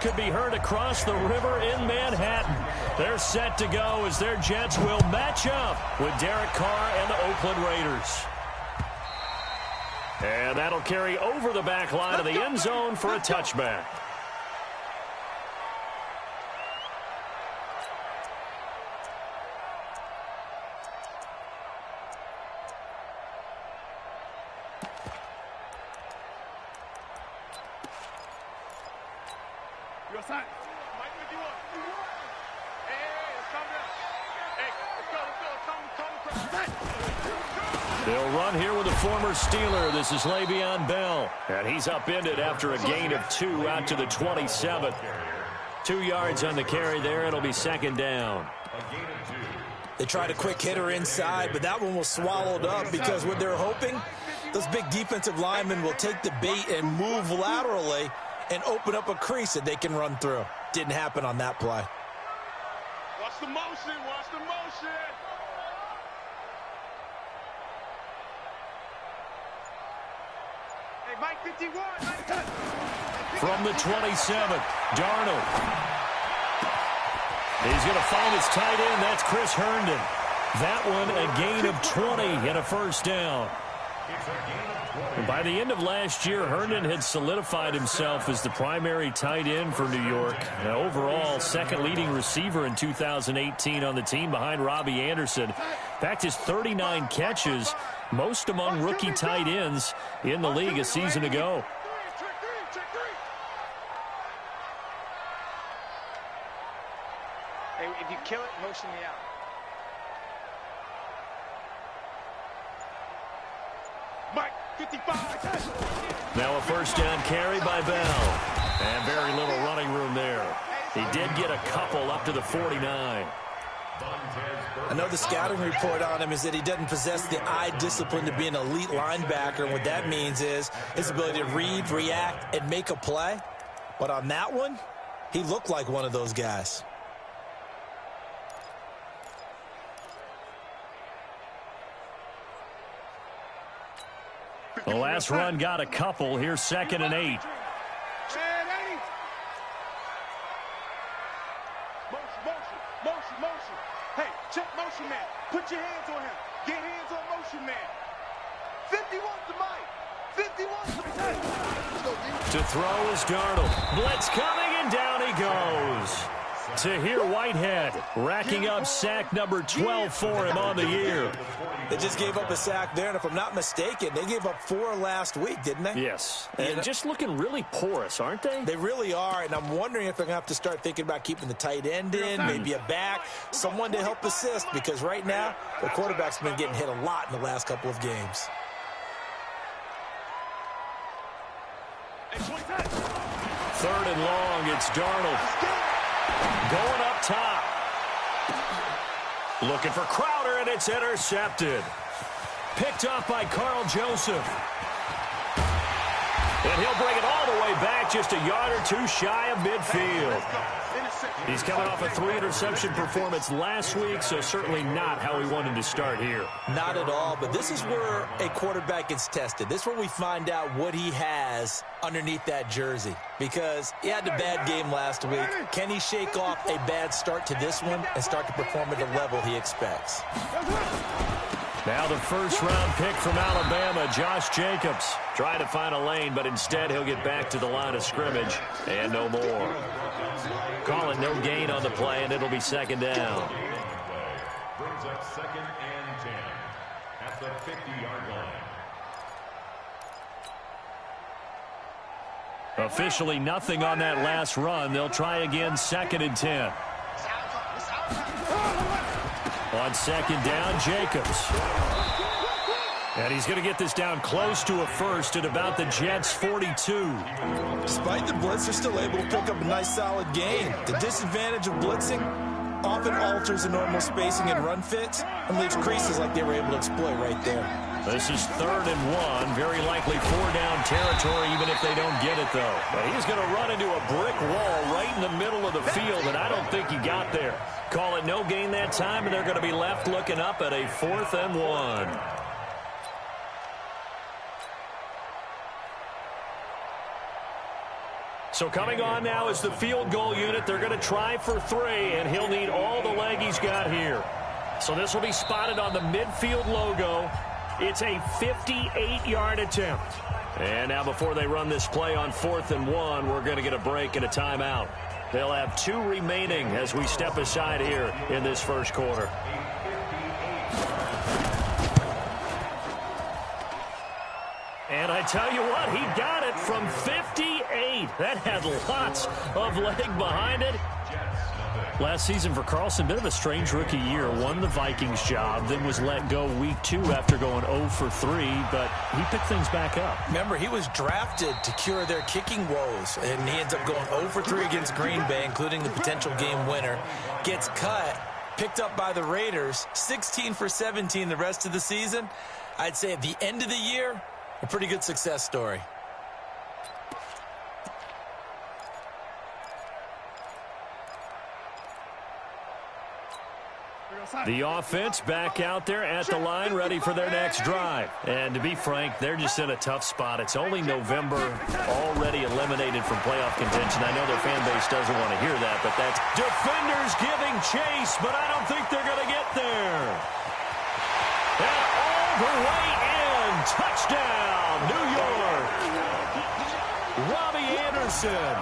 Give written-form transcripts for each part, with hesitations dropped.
Could be heard across the river in Manhattan. They're set to go as their Jets will match up with Derek Carr and the Oakland Raiders. And that'll carry over the back line of the end zone for a touchback. They'll run here with the former Steeler. This is Le'Veon Bell. And he's upended after a gain of 2 out to the 27. 2 yards on the carry there. It'll be second down. They tried a quick hitter inside, but that one was swallowed up because what they're hoping, those big defensive linemen will take the bait and move laterally and open up a crease that they can run through. Didn't happen on that play. Watch the motion. Watch the motion. Hey, Mike 51. Mike 10. From the 27, Darnold. He's going to find his tight end. That's Chris Herndon. That one a gain of 20 and a first down. And by the end of last year, Herndon had solidified himself as the primary tight end for New York. And overall, second leading receiver in 2018 on the team behind Robbie Anderson. In fact, his 39 catches, most among rookie tight ends in the league a season ago. Hey, if you kill it, motion me out. Mike 55. Now a first down carry by Bell. And very little running room there. He did get a couple up to the 49. I know the scouting report on him is that he doesn't possess the eye discipline to be an elite linebacker. And what that means is his ability to read, react, and make a play. But on that one, he looked like one of those guys. The last run got a couple. Here's 2nd and 8. Motion, motion, motion, motion. Hey, check motion man. Put your hands on him. Get hands on motion man. 51 to Mike. 51 to 10. To throw is Darnold. Blitz coming, and down he goes. Tahir Whitehead racking up sack number 12 for him on the year. They just gave up a sack there, and if I'm not mistaken, they gave up 4 last week, didn't they? Yes, and just looking really porous, aren't they? They really are, and I'm wondering if they're going to have to start thinking about keeping the tight end in, maybe a back, someone to help assist, because right now, the quarterback's been getting hit a lot in the last couple of games. Third and long, it's Darnold. Going up top. Looking for Crowder, and it's intercepted. Picked off by Carl Joseph. And he'll bring it all the way back, just a yard or 2 shy of midfield. He's coming off a 3-interception performance last week, so certainly not how we wanted to start here. Not at all, but this is where a quarterback gets tested. This is where we find out what he has underneath that jersey, because he had a bad game last week. Can he shake off a bad start to this one and start to perform at the level he expects? Now the first-round pick from Alabama, Josh Jacobs, trying to find a lane, but instead he'll get back to the line of scrimmage and no more. Call it no gain on the play, and it'll be second down. Brings up 2nd and 10 at the 50-yard line. Officially nothing on that last run. They'll try again, 2nd and 10. On 2nd down, Jacobs. And he's going to get this down close to a first at about the Jets' 42. Despite the blitz, they're still able to pick up a nice, solid gain. The disadvantage of blitzing often alters the normal spacing and run fits and leaves creases like they were able to exploit right there. This is 3rd and 1. Very likely 4-down territory, even if they don't get it, though. But he's going to run into a brick wall right in the middle of the field, and I don't think he got there. Call it no gain that time, and they're going to be left looking up at a 4th and 1. So coming on now is the field goal unit. They're going to try for 3, and he'll need all the leg he's got here. So this will be spotted on the midfield logo. It's a 58-yard attempt. And now before they run this play on 4th and 1, we're going to get a break and a timeout. They'll have 2 remaining as we step aside here in this first quarter. And I tell you what, he got it from 58. That had lots of leg behind it. Last season for Carlson, bit of a strange rookie year. Won the Vikings job, then was let go week 2 after going 0 for 3, but he picked things back up. Remember, he was drafted to cure their kicking woes, and he ends up going 0 for 3 against Green Bay, including the potential game winner. Gets cut, picked up by the Raiders, 16 for 17 the rest of the season. I'd say at the end of the year, a pretty good success story. The offense back out there at the line, ready for their next drive. And to be frank, they're just in a tough spot. It's only November, already eliminated from playoff contention. I know their fan base doesn't want to hear that, but that's defenders giving chase, but I don't think they're going to get there. And all the way in, touchdown, New York. Robbie Anderson,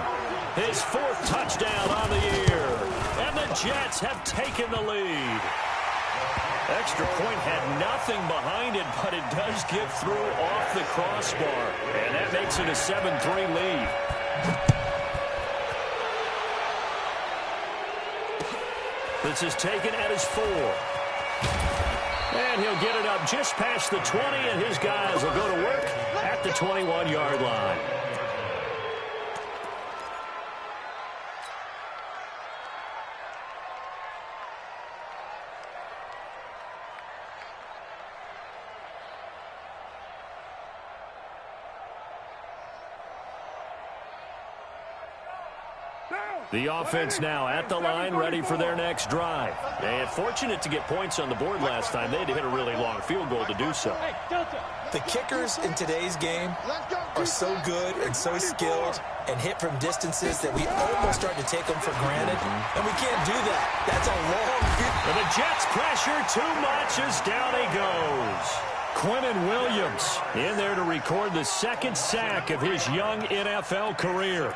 his 4th touchdown on the year. And the Jets have taken the lead. Extra point had nothing behind it, but it does get through off the crossbar. And that makes it a 7-3 lead. This is taken at his 4. And he'll get it up just past the 20, and his guys will go to work at the 21-yard line. The offense now at the line, ready for their next drive. And fortunate to get points on the board last time. They had to hit a really long field goal to do so. The kickers in today's game are so good and so skilled and hit from distances that we almost start to take them for granted. And we can't do that. That's a long field. And the Jets pressure too much as down he goes. Quinnen Williams in there to record the 2nd sack of his young NFL career.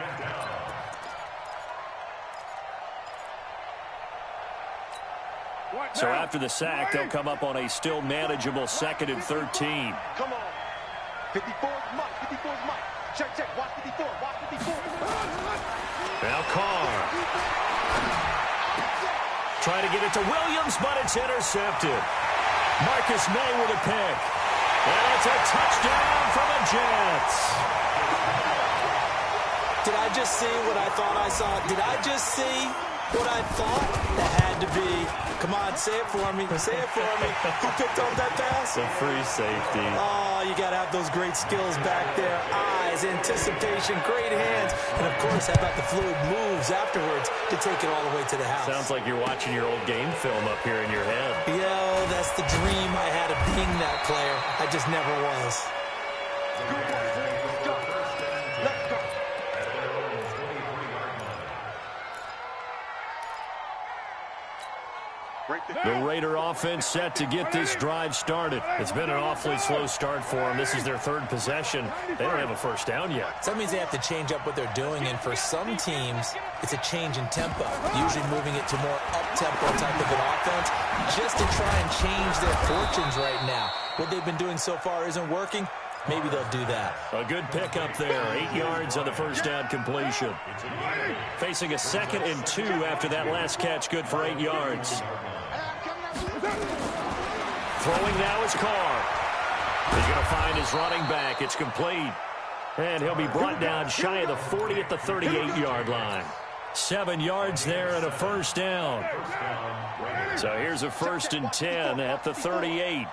So after the sack, they'll come up on a still manageable 2nd and 13. Come on. 54's Mike. 54's Mike. Check. Watch 54. Watch 54. Now Carr. Trying to get it to Williams, but it's intercepted. Marcus May with a pick. And it's a touchdown for the Jets. Did I just see what I thought I saw? Did I just see what I thought? That had to be. Come on, say it for me. Say it for me. Who picked up that pass? The free safety. Oh, you got to have those great skills back there. Eyes, anticipation, great hands. And, of course, how about the fluid moves afterwards to take it all the way to the house? Sounds like you're watching your old game film up here in your head. Yo, that's the dream I had of being that player. I just never was. The Raider offense set to get this drive started. It's been an awfully slow start for them. This is their 3rd possession. They don't have a first down yet. So that means they have to change up what they're doing, and for some teams, it's a change in tempo, usually moving it to more up-tempo type of an offense, just to try and change their fortunes right now. What they've been doing so far isn't working. Maybe they'll do that. A good pickup there. 8 yards on the first down completion. Facing a 2nd and 2 after that last catch, good for 8 yards. Throwing now is Carr. He's going to find his running back. It's complete. And he'll be brought down shy of the 40 at the 38-yard line. 7 yards there and a first down. So here's a 1st and 10 at the 38.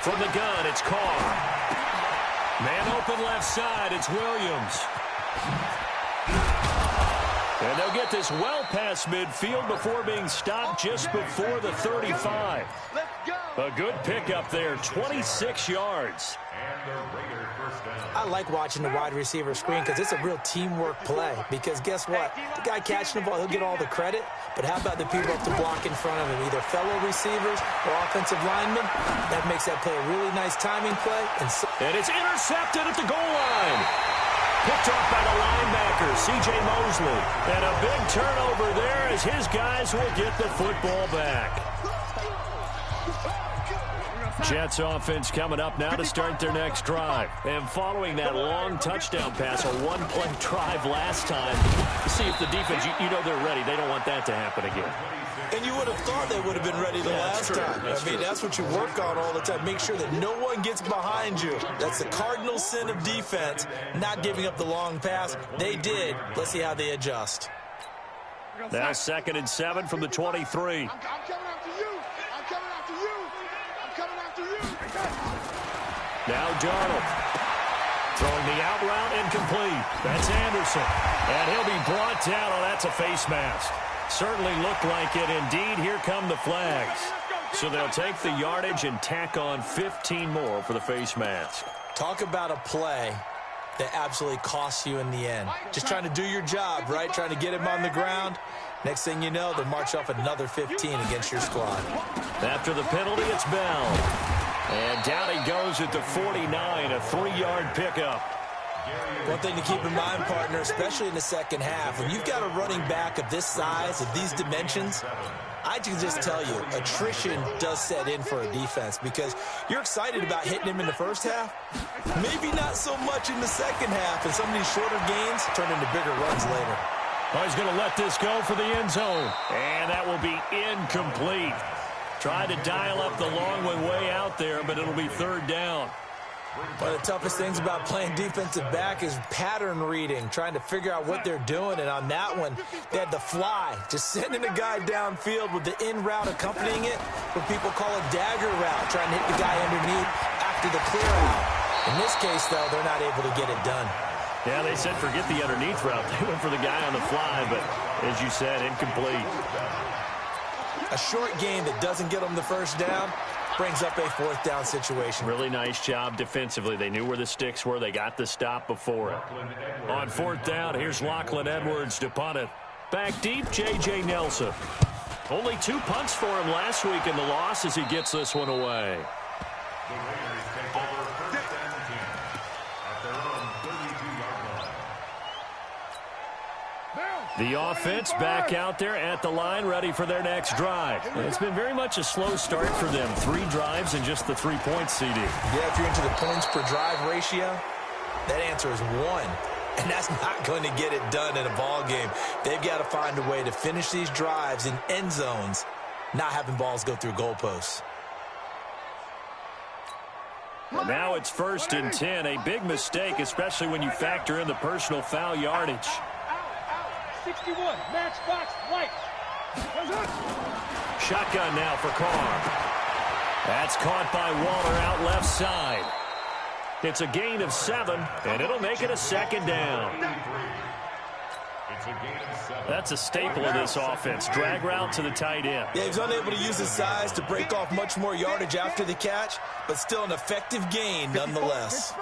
From the gun, it's Carr. Man open left side, it's Williams. And they'll get this well past midfield before being stopped just before the 35. Let's go. A good pickup there, 26 yards. I like watching the wide receiver screen because it's a real teamwork play. Because guess what? The guy catching the ball, he'll get all the credit. But how about the people up to block in front of him, either fellow receivers or offensive linemen? That makes that play a really nice timing play. And it's intercepted at the goal line. Picked off by the linebacker, C.J. Mosley. And a big turnover there as his guys will get the football back. Jets offense coming up now to start their next drive. And following that long touchdown pass, a one-play drive last time, see if the defense, you know they're ready. They don't want that to happen again. And you would have thought they would have been ready the last time. I mean, that's what you work on all the time. Make sure that no one gets behind you. That's the cardinal sin of defense, not giving up the long pass. They did. Let's see how they adjust. Now 2nd and 7 from the 23. I'm coming after you. I'm coming after you. I'm coming after you. Now Darnold. Throwing the out route incomplete. That's Anderson. And he'll be brought down. Oh, that's a face mask. Certainly looked like it. Indeed, here come the flags. So they'll take the yardage and tack on 15 more for the face mask. Talk about a play that absolutely costs you in the end. Just trying to do your job, right? Trying to get him on the ground. Next thing you know, they march off another 15 against your squad. After the penalty, it's Bell. And down he goes at the 49, a 3-yard pickup. One thing to keep in mind, partner, especially in the second half, when you've got a running back of this size, of these dimensions, I can just tell you, attrition does set in for a defense because you're excited about hitting him in the first half. Maybe not so much in the second half, and some of these shorter gains turn into bigger runs later. Oh, he's going to let this go for the end zone. And that will be incomplete. Tried to dial up the long one way out there, but it'll be 3rd down. One of the toughest things about playing defensive back is pattern reading, trying to figure out what they're doing. And on that one, they had the fly, just sending a guy downfield with the in route accompanying it, what people call a dagger route, trying to hit the guy underneath after the clear out. In this case, though, they're not able to get it done. Yeah, they said forget the underneath route. They went for the guy on the fly, but as you said, incomplete. A short game that doesn't get them the first down brings up a 4th down situation. Really nice job defensively. They knew where the sticks were. They got the stop before it. On 4th down, here's Lachlan Edwards to punt it. Back deep, J.J. Nelson. Only 2 punts for him last week in the loss as he gets this one away. The offense back out there at the line, ready for their next drive. And it's been very much a slow start for them. 3 drives and just the 3 points, CD. Yeah, if you're into the points per drive ratio, that answer is 1. And that's not going to get it done in a ball game. They've got to find a way to finish these drives in end zones, not having balls go through goalposts. And now it's 1st and 10. A big mistake, especially when you factor in the personal foul yardage. 61, matchbox, white. Shotgun now for Carr. That's caught by Waller out left side. It's a gain of 7, and it'll make it a 2nd down. That's a staple of this offense. Drag route to the tight end. Yeah, he's unable to use his size to break off much more yardage after the catch, but still an effective gain nonetheless.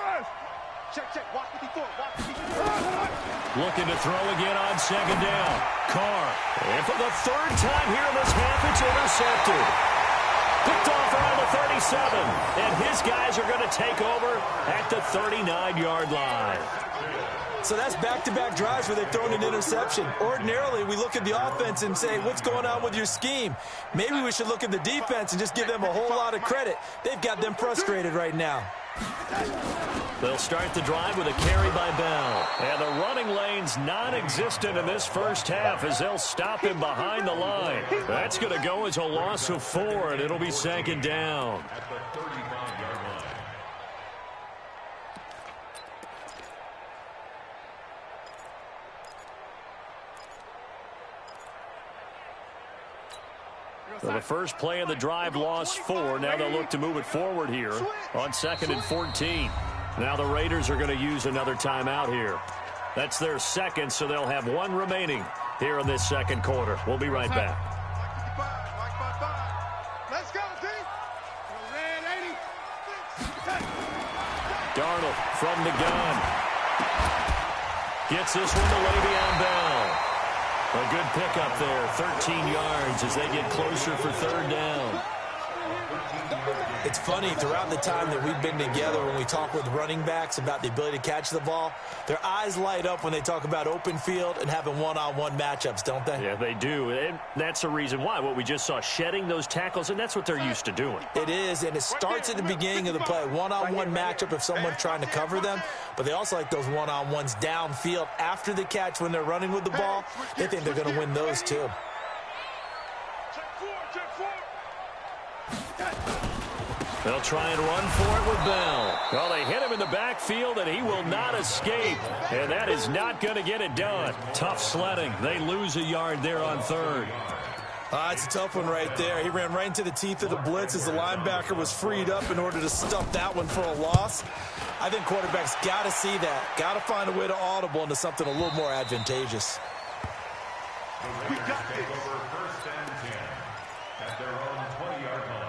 Check, watch 54, watch 54. Looking to throw again on 2nd down. Carr. And for the 3rd time here in this half, it's intercepted. Picked off around the 37. And his guys are going to take over at the 39-yard line. So that's back-to-back drives where they've thrown an interception. Ordinarily, we look at the offense and say, what's going on with your scheme? Maybe we should look at the defense and just give them a whole lot of credit. They've got them frustrated right now. They'll start the drive with a carry by Bell. And the running lane's non-existent in this first half as they'll stop him behind the line. That's going to go as a loss of 4, and it'll be 2nd down. At the 35-yard line. So the first play of the drive lost 4. Now they'll look to move it forward here on 2nd and 14. Now the Raiders are going to use another timeout here. That's their 2nd, so they'll have 1 remaining here in this 2nd quarter. We'll be right back. Let's go, D. from the gun. Gets this one to Le'Veon Bell. A good pickup there, 13 yards as they get closer for third down. It's funny, throughout the time that we've been together, when we talk with running backs about the ability to catch the ball, their eyes light up when they talk about open field and having one-on-one matchups, don't they? Yeah, they do. And that's the reason why. What we just saw, shedding those tackles, and that's what they're used to doing. It is, and it starts at the beginning of the play. One-on-one matchup if someone's trying to cover them, but they also like those one-on-ones downfield after the catch when they're running with the ball. They think they're going to win those too. They'll try and run for it with Bell. Well, they hit him in the backfield, and he will not escape. And that is not going to get it done. Tough sledding. They lose a yard there on third. It's a tough one right there. He ran right into the teeth of the blitz as the linebacker was freed up in order to stuff that one for a loss. I think quarterbacks got to see that. Got to find a way to audible into something a little more advantageous. We got this. Over first and 10 at their own 20-yard line.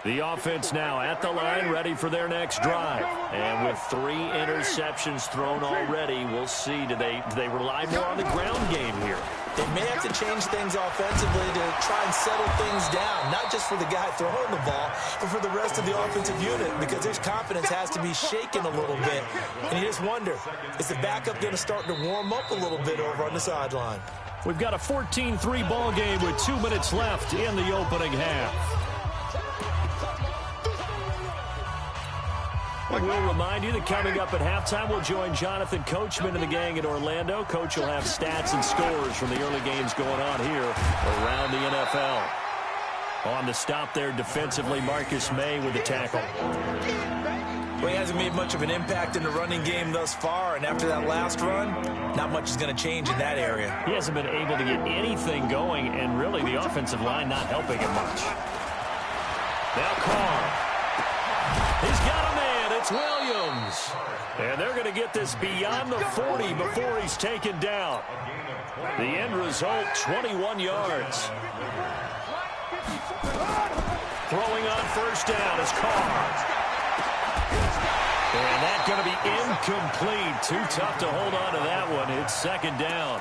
The offense now at the line, ready for their next drive. And with 3 interceptions thrown already, we'll see. Do they rely more on the ground game here? They may have to change things offensively to try and settle things down, not just for the guy throwing the ball, but for the rest of the offensive unit, because his confidence has to be shaken a little bit. And you just wonder, is the backup going to start to warm up a little bit over on the sideline? We've got a 14-3 ball game with 2 minutes left in the opening half. We'll remind you that coming up at halftime, we'll join Jonathan Coachman and the gang in Orlando. Coach will have stats and scores from the early games going on here around the NFL. On the stop there defensively, Marcus May with the tackle. Well, he hasn't made much of an impact in the running game thus far, and after that last run, not much is going to change in that area. He hasn't been able to get anything going, and really the offensive line not helping him much. Now Carr. He's got a man. It's Williams. And they're going to get this beyond the 40 before he's taken down. The end result, 21 yards. Throwing on first down is Carr. And that's going to be incomplete. Too tough to hold on to that one. It's second down.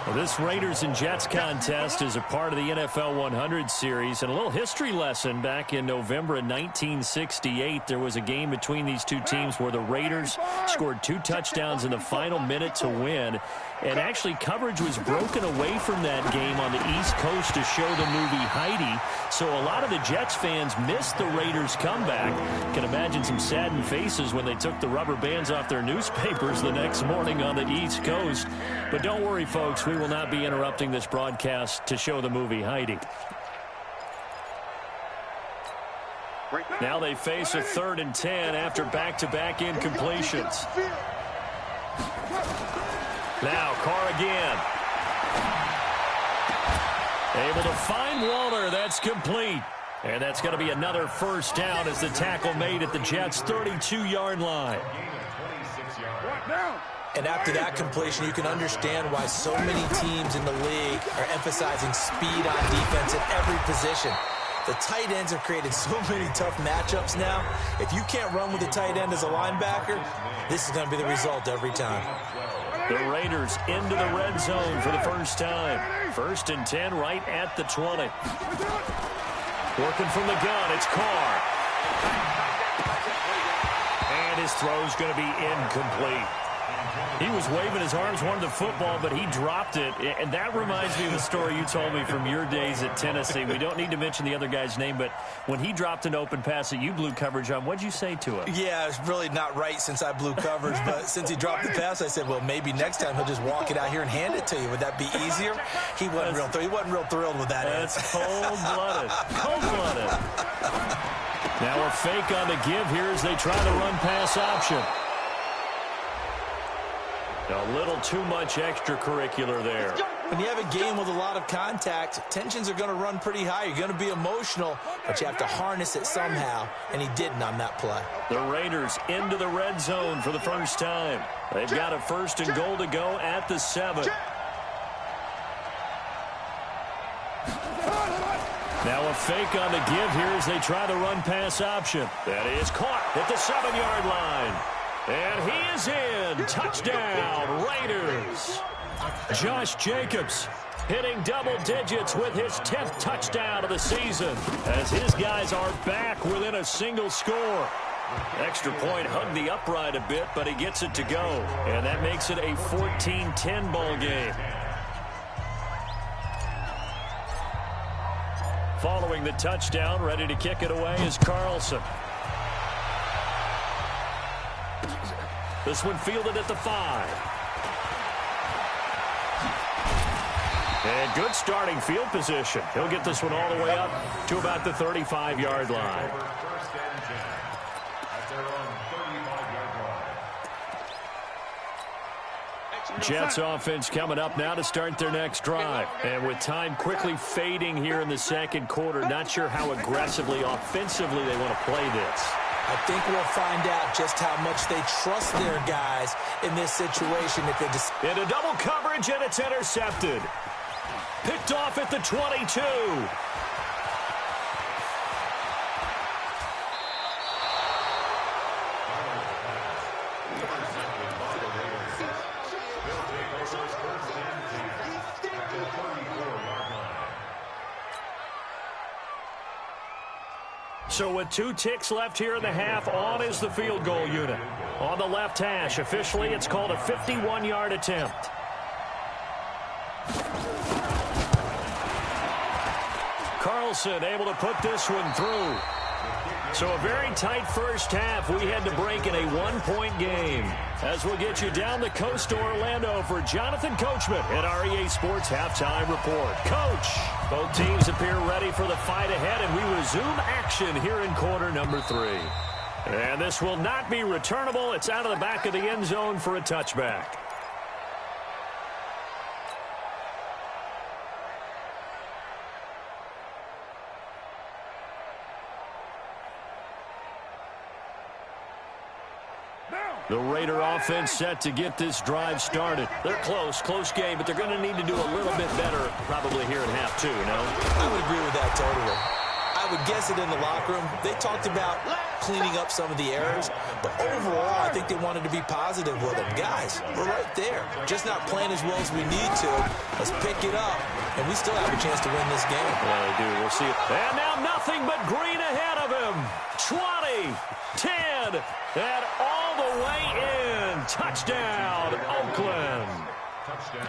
Well, this Raiders and Jets contest is a part of the NFL 100 series. And a little history lesson, back in November of 1968, there was a game between these two teams where the Raiders scored 2 touchdowns in the final minute to win. And actually, coverage was broken away from that game on the East Coast to show the movie Heidi. So a lot of the Jets fans missed the Raiders' comeback. Can imagine some saddened faces when they took the rubber bands off their newspapers the next morning on the East Coast. But don't worry, folks, we will not be interrupting this broadcast to show the movie Heidi. Now they face a 3rd and 10 after back-to-back incompletions. Now Carr again. Able to find Waller. That's complete. And that's going to be another first down as the tackle made at the Jets' 32-yard line. And after that completion, you can understand why so many teams in the league are emphasizing speed on defense at every position. The tight ends have created so many tough matchups now. If you can't run with the tight end as a linebacker, this is going to be the result every time. The Raiders into the red zone for the first time. 1st and 10 right at the 20. Working from the gun, it's Carr. And his throw's going to be incomplete. He was waving his arms, wanted the football, but he dropped it. And that reminds me of the story you told me from your days at Tennessee. We don't need to mention the other guy's name, but when he dropped an open pass that you blew coverage on, what'd you say to him? Yeah, it's really not right since I blew coverage, but since he dropped the pass, I said, well, maybe next time he'll just walk it out here and hand it to you. Would that be easier? He wasn't real thrilled with that. That's cold-blooded. Cold-blooded. Now a fake on the give here as they try to run pass option. A little too much extracurricular there. When you have a game with a lot of contact, tensions are going to run pretty high. You're going to be emotional, but you have to harness it somehow, and he didn't on that play. The Raiders into the red zone for the first time. They've got a 1st and goal to go at the 7. Now a fake on the give here as they try the run-pass option. That is caught at the 7-yard line. And he is in. Touchdown, Raiders. Josh Jacobs hitting double digits with his 10th touchdown of the season as his guys are back within a single score. Extra point hugged the upright a bit, but he gets it to go. And that makes it a 14-10 ball game. Following the touchdown, ready to kick it away is Carlson. This one fielded at the 5. And good starting field position. He'll get this one all the way up to about the 35-yard line. Jets offense coming up now to start their next drive. And with time quickly fading here in the second quarter, not sure how aggressively, offensively they want to play this. I think we'll find out just how much they trust their guys in this situation. If they just into double coverage, and it's intercepted. Picked off at the 22. So with 2 ticks left here in the half, on is the field goal unit. On the left hash, officially it's called a 51-yard attempt. Carlson able to put this one through. So a very tight first half. We had to break in a 1-point game. As we'll get you down the coast to Orlando for Jonathan Coachman at our EA Sports Halftime Report. Coach, both teams appear ready for the fight ahead, and we resume action here in quarter number 3. And this will not be returnable. It's out of the back of the end zone for a touchback. The Raider offense set to get this drive started. They're close game, but they're going to need to do a little bit better probably here in half 2, no? I would agree with that totally. I would guess it in the locker room. They talked about cleaning up some of the errors, but overall, I think they wanted to be positive with them. Guys, we're right there. Just not playing as well as we need to. Let's pick it up, and we still have a chance to win this game. Yeah, we do. We'll see it. And now nothing but green ahead of him. 20, 10, and all the way in. Touchdown, Oakland.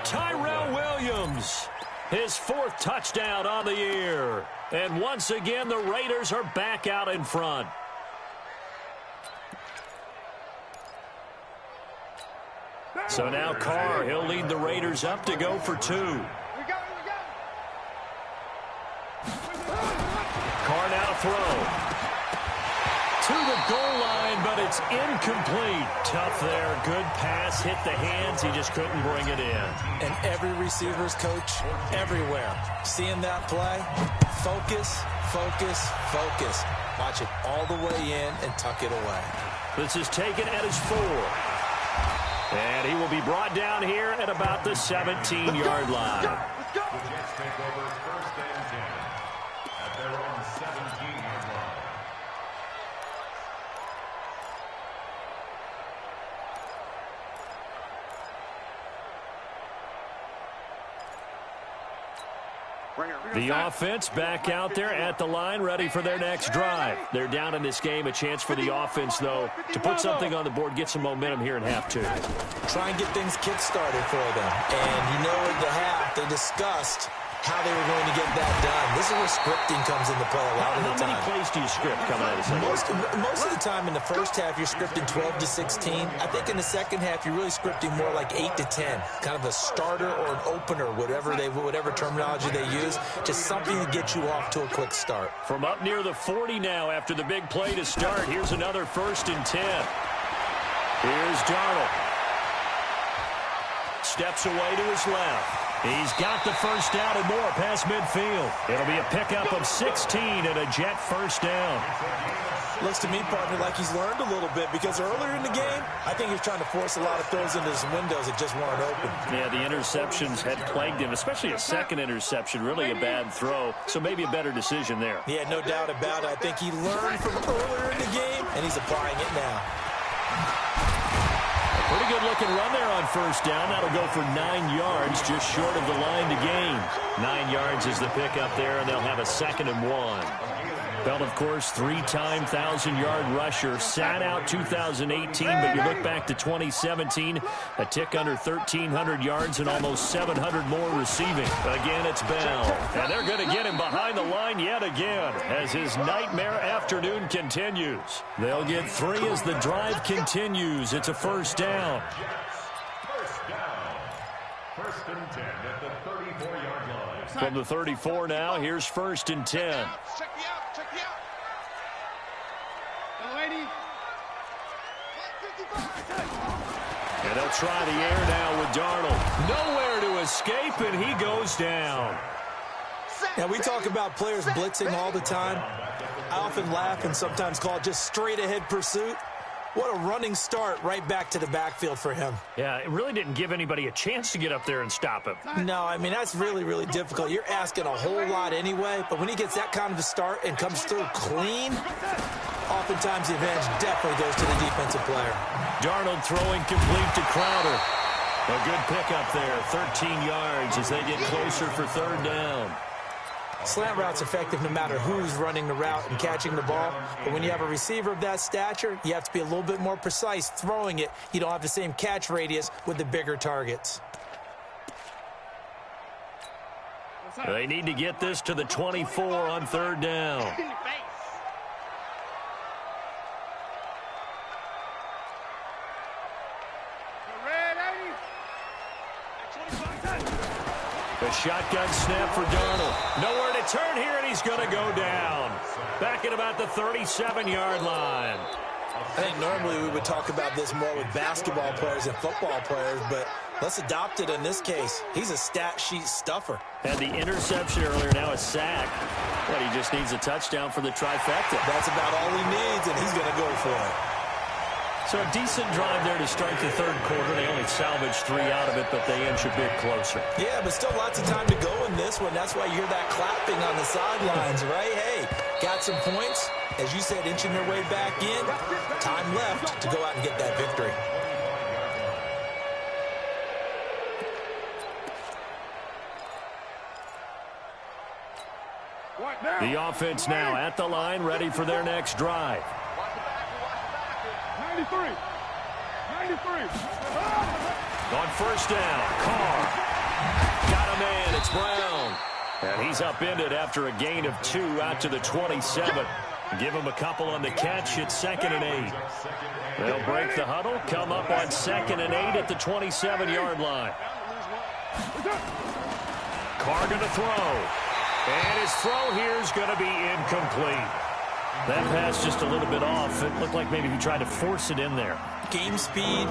Tyrell Williams, his 4th touchdown on the year. And once again, the Raiders are back out in front. So now Carr, he'll lead the Raiders up to go for 2. Carr now to throw. To the goal line, but it's incomplete. Tough there. Good pass. Hit the hands. He just couldn't bring it in. And every receiver's coach everywhere. Seeing that play, focus, focus, focus. Watch it all the way in and tuck it away. This is taken at his 4. And he will be brought down here at about the 17-yard line. The Jets take over 1st and 10 at their own 17-yard line. The offense back out there at the line, ready for their next drive. They're down in this game. A chance for the offense, though, to put something on the board, get some momentum here in half 2. Try and get things kick-started for them. And you know, in the half, they discussed how they were going to get that done. This is where scripting comes into play a lot of the time. How many plays do you script coming out of the second? Most of the time in the first half, you're scripting 12 to 16. I think in the second half, you're really scripting more like 8 to 10. Kind of a starter or an opener, whatever terminology they use. Just something to get you off to a quick start. From up near the 40 now after the big play to start. Here's another 1st and 10. Here's Darnold. Steps away to his left. He's got the first down and more past midfield. It'll be a pickup of 16 and a Jet first down. Looks to me, partner, like he's learned a little bit because earlier in the game, I think he was trying to force a lot of throws into his windows that just weren't open. Yeah, the interceptions had plagued him, especially a second interception, really a bad throw, so maybe a better decision there. Yeah, no doubt about it. I think he learned from earlier in the game, and he's applying it now. Pretty good looking run there on first down. That'll go for 9 yards, just short of the line to gain. 9 yards is the pickup there, and they'll have a 2nd and 1. Bell, of course, 3-time 1,000-yard rusher. Sat out 2018, but you look back to 2017, a tick under 1,300 yards and almost 700 more receiving. Again, it's Bell. And they're going to get him behind the line yet again as his nightmare afternoon continues. They'll get 3 as the drive continues. It's a first down. First down. 1st and 10 at the 34-yard line. From the 34 now, here's 1st and 10. Check me out. Check me out. Young lady. 155. And they'll try the air now with Darnold. Nowhere to escape, and he goes down. Now, we talk about players blitzing all the time. I often laugh and sometimes call it just straight-ahead pursuit. What a running start right back to the backfield for him. Yeah, it really didn't give anybody a chance to get up there and stop him. No, I mean, that's really, really difficult. You're asking a whole lot anyway, but when he gets that kind of a start and comes through clean, oftentimes the advantage definitely goes to the defensive player. Darnold throwing complete to Crowder. A good pickup there, 13 yards as they get closer for 3rd down. Slant route's effective no matter who's running the route and catching the ball. But when you have a receiver of that stature, you have to be a little bit more precise throwing it. You don't have the same catch radius with the bigger targets. They need to get this to the 24 on 3rd down. The shotgun snap for Darnold. Nowhere to turn here, and he's going to go down. Back at about the 37-yard line. I think normally we would talk about this more with basketball players and football players, but let's adopt it in this case. He's a stat sheet stuffer. Had the interception earlier, now a sack. But he just needs a touchdown for the trifecta. That's about all he needs, and he's going to go for it. So a decent drive there to start the 3rd quarter. They only salvaged 3 out of it, but they inch a bit closer. Yeah, but still lots of time to go in this one. That's why you hear that clapping on the sidelines, right? Hey, got some points. As you said, inching their way back in. Time left to go out and get that victory. The offense now at the line, ready for their next drive. 93. On first down, Carr. Got a man, it's Brown. And he's upended after a gain of 2 out to the 27. Give him a couple on the catch. It's 2nd and 8. They'll break the huddle, come up on 2nd and 8 at the 27-yard line. Carr going to throw. And his throw here is going to be incomplete. That pass just a little bit off. It looked like maybe he tried to force it in there. Game speed,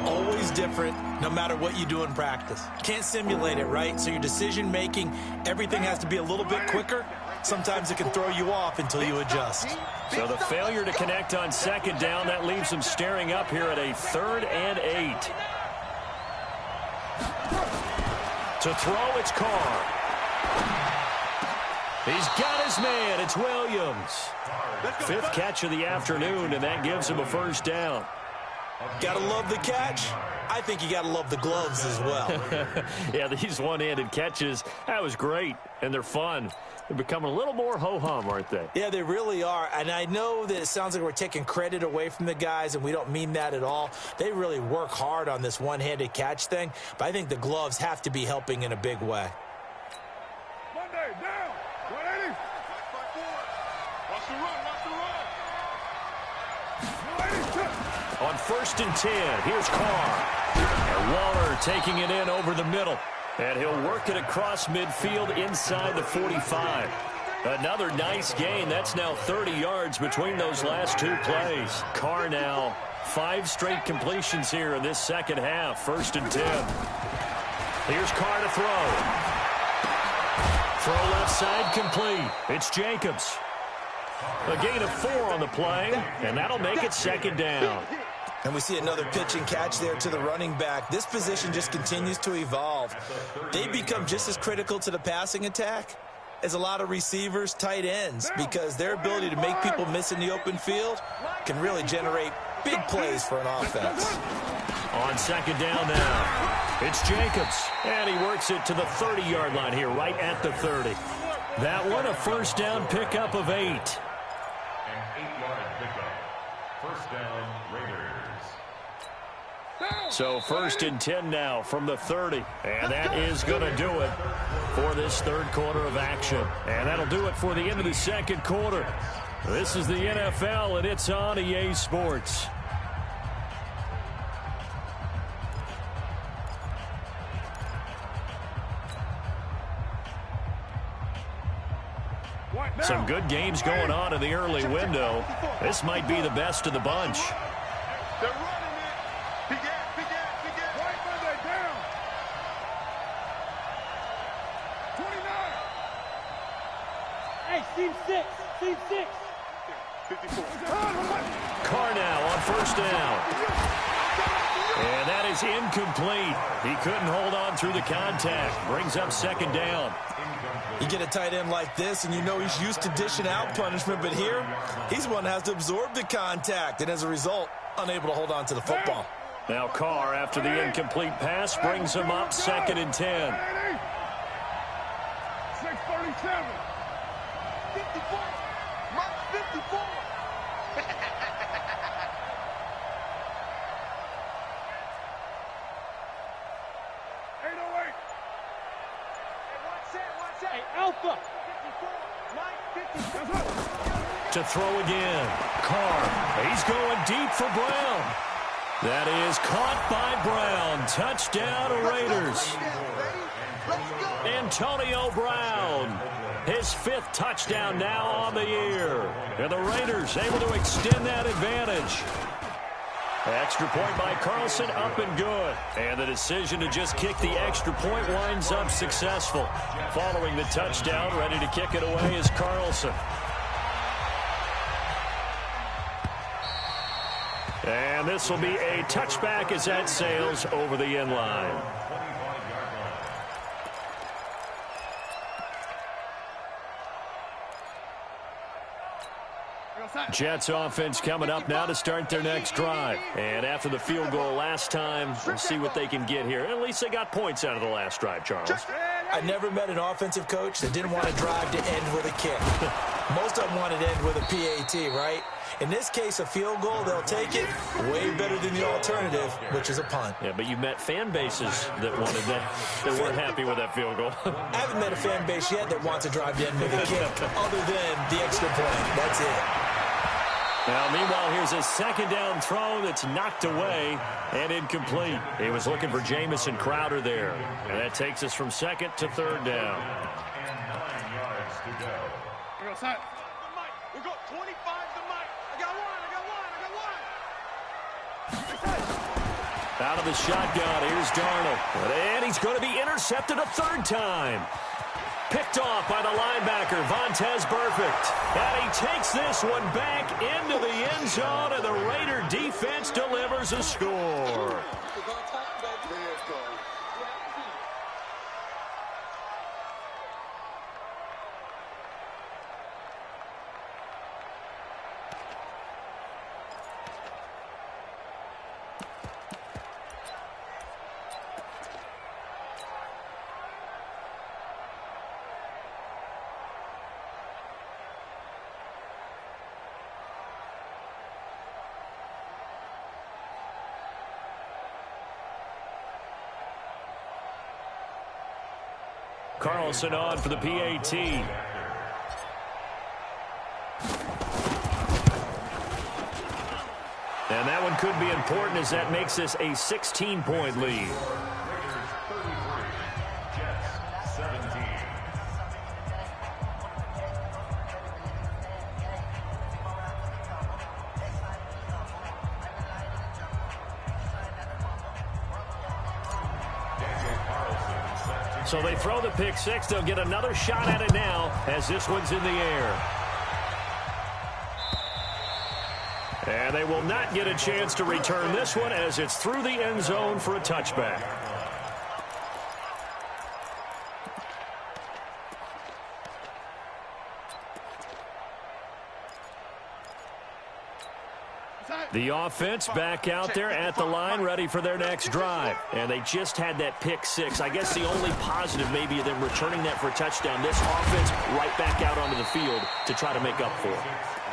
always different, no matter what you do in practice. Can't simulate it, right? So your decision-making, everything has to be a little bit quicker. Sometimes it can throw you off until you adjust. So the failure to connect on 2nd down, that leaves him staring up here at a 3rd and 8. To throw, it's Carr. He's got his man. It's Williams. 5th catch of the afternoon, and that gives him a first down. Gotta love the catch. I think you gotta love the gloves as well. Yeah, these one-handed catches, that was great, and they're fun. They're becoming a little more ho-hum, aren't they? Yeah, they really are. And I know that it sounds like we're taking credit away from the guys, and we don't mean that at all. They really work hard on this one-handed catch thing, but I think the gloves have to be helping in a big way. Monday, down. 180. Watch the run. On 1st and 10, here's Carr. And Waller taking it in over the middle. And he'll work it across midfield inside the 45. Another nice gain. That's now 30 yards between those last 2 plays. Carr now 5 straight completions here in this second half. 1st and 10. Here's Carr to throw. Throw left side complete. It's Jacobs. A gain of 4 on the play, and that'll make it second down. And we see another pitch and catch there to the running back. This position just continues to evolve. They become just as critical to the passing attack as a lot of receivers, tight ends, because their ability to make people miss in the open field can really generate big plays for an offense. On second down now, it's Jacobs, and he works it to the 30-yard line here, right at the 30. That one, a first down pickup of 8. An 8-yard pickup. First down, Raiders. So first and 10 now from the 30. And that is going to do it for this third quarter of action. And that'll do it for the end of the second quarter. This is the NFL, and it's on EA Sports. Some good games going on in the early window. This might be the best of the bunch. They're running it. Big ass, big ass, big ass. Right Monday down. 29. Hey, team 6. Team 6. 54. Carr now on first down. And that is incomplete. He couldn't hold on through the contact. Brings up second down. You get a tight end like this, and you know he's used to dishing out punishment, but here, he's the one that has to absorb the contact, and as a result, unable to hold on to the football. Now Carr, after the incomplete pass, brings him up second and 10. 637. 54. Mark 54. 808. Hey, Alpha. 54. Mike 54. To throw again. Carr, he's going deep for Brown. That is caught by Brown. Touchdown, Raiders. Antonio Brown, his 5th touchdown now on the year. And the Raiders able to extend that advantage. Extra point by Carlson, up and good. And the decision to just kick the extra point winds up successful. Following the touchdown, ready to kick it away is Carlson. And this will be a touchback as that sails over the end line. Jets offense coming up now to start their next drive. And after the field goal last time, we'll see what they can get here. At least they got points out of the last drive, Charles. I never met an offensive coach that didn't want to drive to end with a kick. Most of them wanted to end with a PAT, right? In this case, a field goal, they'll take it way better than the alternative, which is a punt. Yeah, but you met fan bases that wanted that weren't happy with that field goal. I haven't met a fan base yet that wants to drive to end with a kick other than the extra point. That's it. Now, meanwhile, here's a second down throw that's knocked away and incomplete. He was looking for Jamison Crowder there. And that takes us from second to third down. And 9 yards to go. We got 25 to Mike. I got one. Out of the shotgun, here's Darnold. And he's going to be intercepted a third time. Picked off by the linebacker, Vontaze Burfict. And he takes this one back into the end zone, and the Raider defense delivers a score. Carlson on for the PAT. And that one could be important as that makes this a 16-point lead. Raiders 33, Jets 17. Daniel Carlson. So they throw the pick six. They'll get another shot at it now as this one's in the air. And they will not get a chance to return this one as it's through the end zone for a touchback. The offense back out there at the line, ready for their next drive. And they just had that pick six. I guess the only positive maybe of them returning that for a touchdown. This offense right back out onto the field to try to make up for it.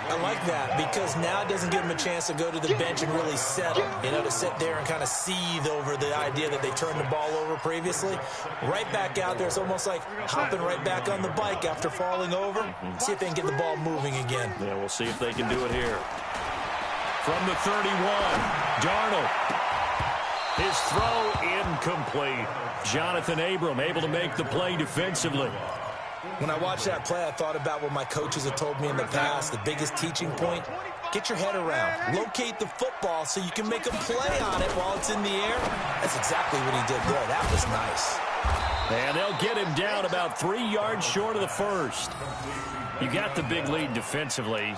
I like that because now it doesn't give them a chance to go to the bench and really settle. You know, to sit there and kind of seethe over the idea that they turned the ball over previously. Right back out there. It's almost like hopping right back on the bike after falling over. See if they can get the ball moving again. Yeah, we'll see if they can do it here. From the 31, Darnold. His throw incomplete. Jonathan Abram able to make the play defensively. When I watched that play, I thought about what my coaches have told me in the past. The biggest teaching point, get your head around. Locate the football so you can make a play on it while it's in the air. That's exactly what he did there. That was nice. And they'll get him down about 3 yards short of the first. You got the big lead defensively,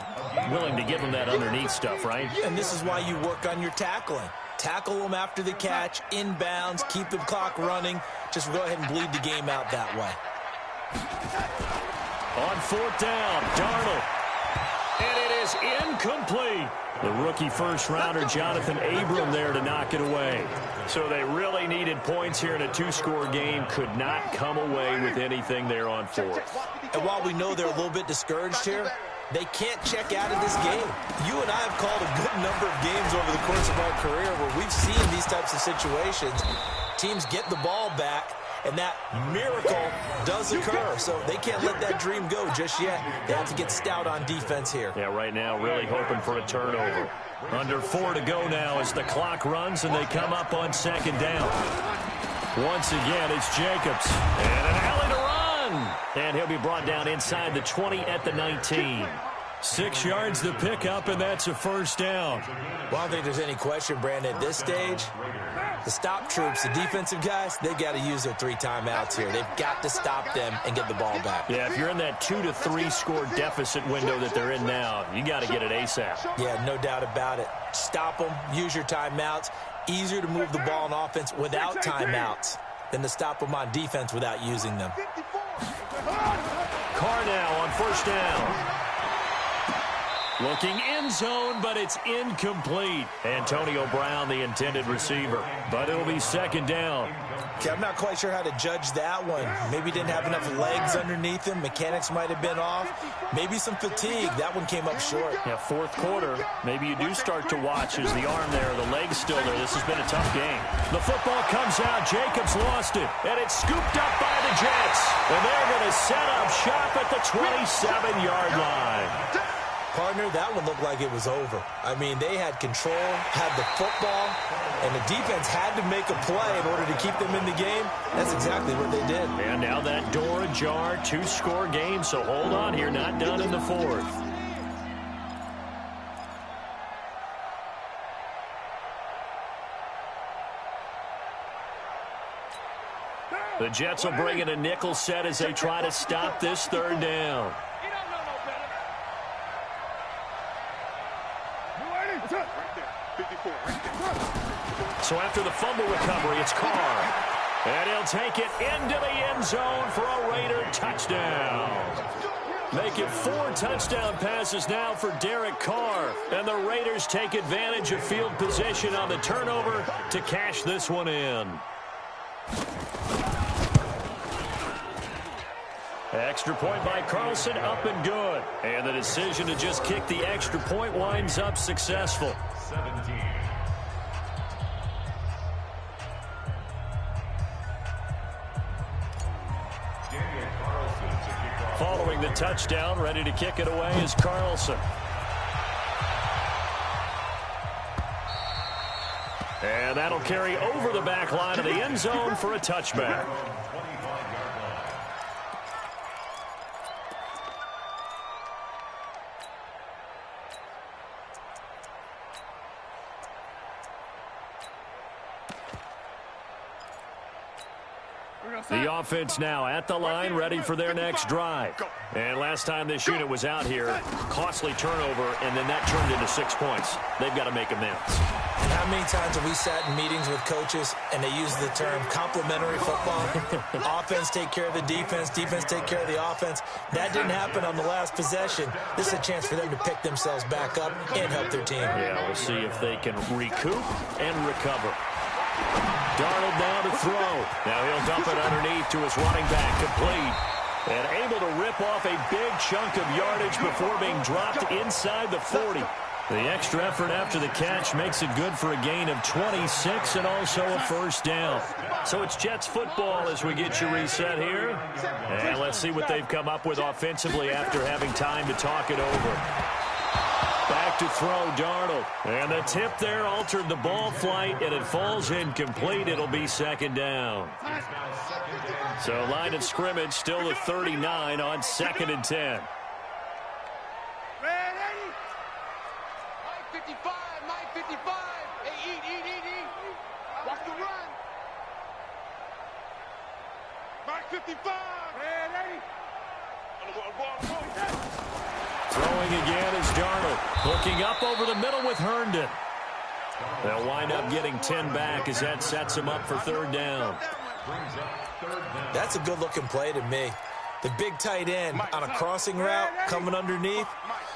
willing to give them that underneath stuff, right? And this is why you work on your tackling. Tackle them after the catch, inbounds, keep the clock running. Just go ahead and bleed the game out that way. On fourth down, Darnold. And it is incomplete. The rookie first-rounder, Jonathan Abram, there to knock it away. So they really needed points here in a two-score game. Could not come away with anything there on fourth. And while we know they're a little bit discouraged here, they can't check out of this game. You and I have called a good number of games over the course of our career where we've seen these types of situations. Teams get the ball back, and that miracle does occur. So they can't let that dream go just yet. They have to get stout on defense here. Yeah, right now really hoping for a turnover. Under 4 to go now as the clock runs and they come up on second down. Once again, it's Jacobs. And an alley to run. And he'll be brought down inside the 20 at the 19. 6 yards the pickup, and that's a first down. Well, I don't think there's any question, Brandon, at this stage. The stop troops, the defensive guys, they've got to use their 3 timeouts here. They've got to stop them and get the ball back. Yeah, if you're in that 2 to 3 score deficit window that they're in now, you got to get it ASAP. Yeah, no doubt about it. Stop them, use your timeouts. Easier to move the ball on offense without timeouts than to stop them on defense without using them. Carr now on first down. Looking end zone, but it's incomplete. Antonio Brown, the intended receiver. But it'll be second down. Okay, I'm not quite sure how to judge that one. Maybe didn't have enough legs underneath him. Mechanics might have been off. Maybe some fatigue. That one came up short. Yeah, fourth quarter. Maybe you do start to watch as the arm there, the leg's still there. This has been a tough game. The football comes out. Jacobs lost it. And it's scooped up by the Jets. And they're going to set up shop at the 27-yard line. Partner, that one looked like it was over. I mean, they had control, had the football, and the defense had to make a play in order to keep them in the game. That's exactly what they did. And now that door ajar, 2-score game, so hold on here, not done in the fourth. The Jets will bring in a nickel set as they try to stop this third down. So after the fumble recovery, it's Carr. And he'll take it into the end zone for a Raider touchdown. Make it 4 touchdown passes now for Derek Carr. And the Raiders take advantage of field position on the turnover to cash this one in. Extra point by Carlson, up and good. And the decision to just kick the extra point winds up successful. 17. Following the touchdown, ready to kick it away is Carlson. And that'll carry over the back line of the end zone for a touchback. The offense now at the line, ready for their next drive. And last time this unit was out here, costly turnover, and then that turned into 6 points. They've got to make amends. How many times have we sat in meetings with coaches and they use the term complementary football? Offense take care of the defense, defense take care of the offense. That didn't happen on the last possession. This is a chance for them to pick themselves back up and help their team. Yeah, we'll see if they can recoup and recover. Darnold now to throw. Now he'll dump it underneath to his running back, complete. And able to rip off a big chunk of yardage before being dropped inside the 40. The extra effort after the catch makes it good for a gain of 26 and also a first down. So it's Jets football as we get you reset here. And let's see what they've come up with offensively after having time to talk it over. Back to throw, Darnold. And the tip there altered the ball flight, and it falls incomplete. It'll be second down. So line of scrimmage still the 39 on 2nd and 10. 955. Hey, eat. Watch the run. 955. Throwing again is Darnold. Hooking up over the middle with Herndon. They'll wind up getting 10 back as that sets him up for third down. That's a good-looking play to me. The big tight end on a crossing route coming underneath.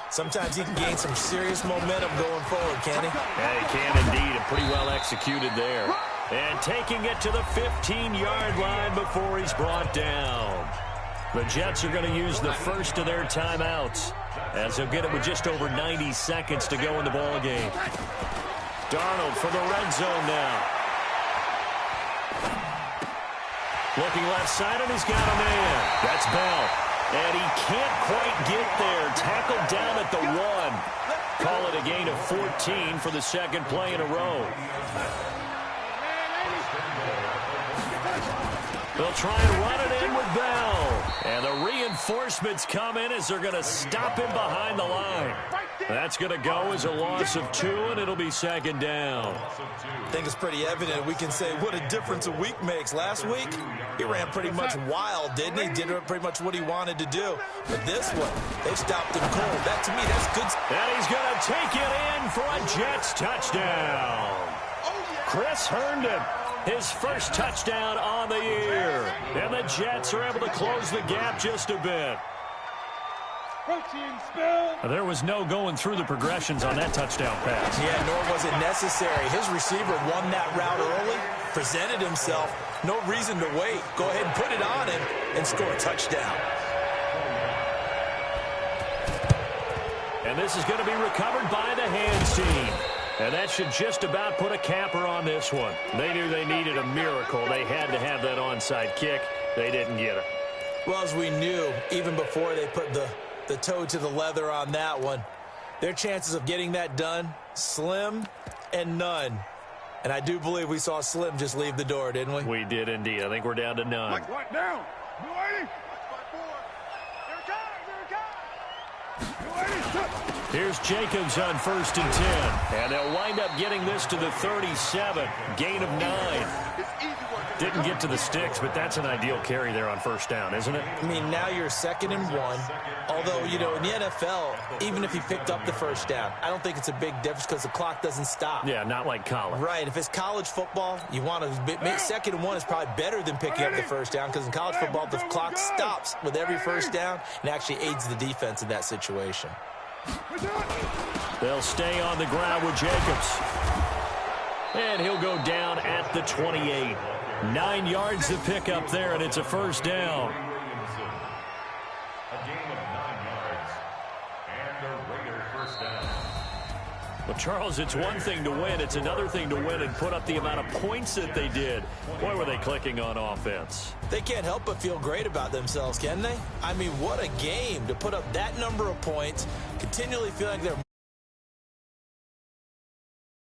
Sometimes he can gain some serious momentum going forward, can he? Yeah, he can indeed, and pretty well executed there. And taking it to the 15-yard line before he's brought down. The Jets are going to use the first of their timeouts, as they'll get it with just over 90 seconds to go in the ball game. Darnold for the red zone now. Looking left side, and he's got a man. That's Bell. And he can't quite get there. Tackled down at the 1. Call it a gain of 14 for the second play in a row. They'll try and run it in with Bell. And the reinforcements come in as they're going to stop him behind the line. That's going to go as a loss of 2, and it'll be second down. I think it's pretty evident. We can say what a difference a week makes. Last week, he ran pretty much wild, didn't he? Did pretty much what he wanted to do. But this one, they stopped him cold. That, to me, that's good. And he's going to take it in for a Jets touchdown. Chris Herndon, his first touchdown on the year. And the Jets are able to close the gap just a bit. There was no going through the progressions on that touchdown pass. Yeah, nor was it necessary. His receiver won that route early, presented himself. No reason to wait. Go ahead and put it on him and score a touchdown. And this is going to be recovered by the hands team. And that should just about put a capper on this one. They knew they needed a miracle. They had to have that onside kick. They didn't get it. Well, as we knew, even before they put the toe to the leather on that one, their chances of getting that done, slim and none. And I do believe we saw Slim just leave the door, didn't we? We did indeed. I think we're down to none. Mike, down. Here's Jacobs on 1st and 10. And they'll wind up getting this to the 37. Gain of 9. Didn't get to the sticks, but that's an ideal carry there on first down, isn't it? I mean, now you're 2nd and 1. Although, you know, in the NFL, even if he picked up the first down, I don't think it's a big difference because the clock doesn't stop. Yeah, not like college. Right. If it's college football, you want to make 2nd and 1 is probably better than picking up the first down because in college football, the clock stops with every first down and actually aids the defense in that situation. They'll stay on the ground with Jacobs. And he'll go down at the 28. 9 yards to pick up there, and it's a first down. A gain of 9 yards. And the Raiders first down. Well, Charles, it's one thing to win. It's another thing to win and put up the amount of points that they did. Boy, were they clicking on offense. They can't help but feel great about themselves, can they? I mean, what a game to put up that number of points, continually feeling like they're